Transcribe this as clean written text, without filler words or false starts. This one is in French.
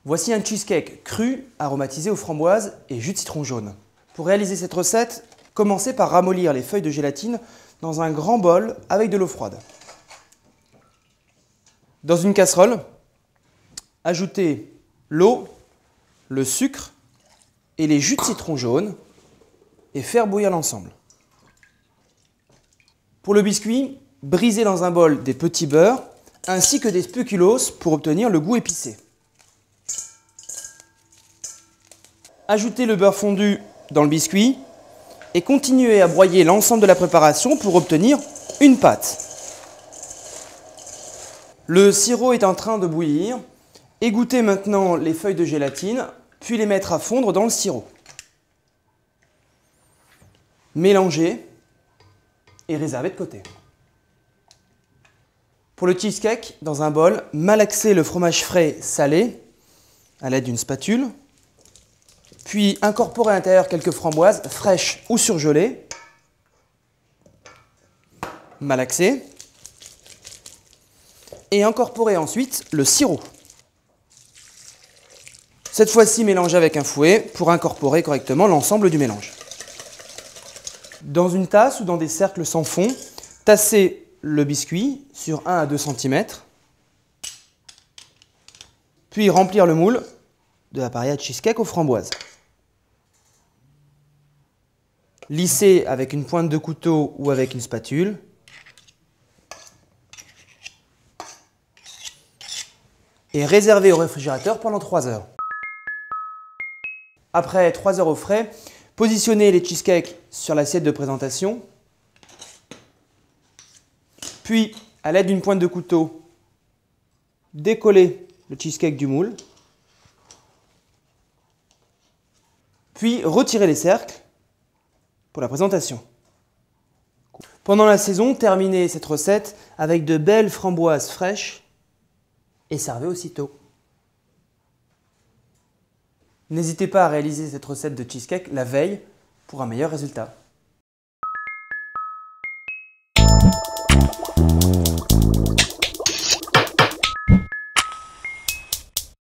Voici un cheesecake cru, aromatisé aux framboises et jus de citron jaune. Pour réaliser cette recette, commencez par ramollir les feuilles de gélatine dans un grand bol avec de l'eau froide. Dans une casserole, ajoutez l'eau, le sucre et les jus de citron jaune et faire bouillir l'ensemble. Pour le biscuit, brisez dans un bol des petits beurres ainsi que des spéculoos pour obtenir le goût épicé. Ajoutez le beurre fondu dans le biscuit et continuez à broyer l'ensemble de la préparation pour obtenir une pâte. Le sirop est en train de bouillir. Égouttez maintenant les feuilles de gélatine, puis les mettre à fondre dans le sirop. Mélangez et réservez de côté. Pour le cheesecake, dans un bol, malaxez le fromage frais salé à l'aide d'une spatule. Puis incorporez à l'intérieur quelques framboises fraîches ou surgelées. Malaxez. Et incorporez ensuite le sirop. Cette fois-ci, mélangez avec un fouet pour incorporer correctement l'ensemble du mélange. Dans une tasse ou dans des cercles sans fond, tassez le biscuit sur 1 à 2 cm. Puis remplir le moule de l'appareil à cheesecake aux framboises. Lissez avec une pointe de couteau ou avec une spatule. Et réservez au réfrigérateur pendant 3 heures. Après 3 heures au frais, positionnez les cheesecakes sur l'assiette de présentation. Puis, à l'aide d'une pointe de couteau, décollez le cheesecake du moule. Puis, retirez les cercles pour la présentation. Pendant la saison, terminez cette recette avec de belles framboises fraîches et servez aussitôt. N'hésitez pas à réaliser cette recette de cheesecake la veille pour un meilleur résultat.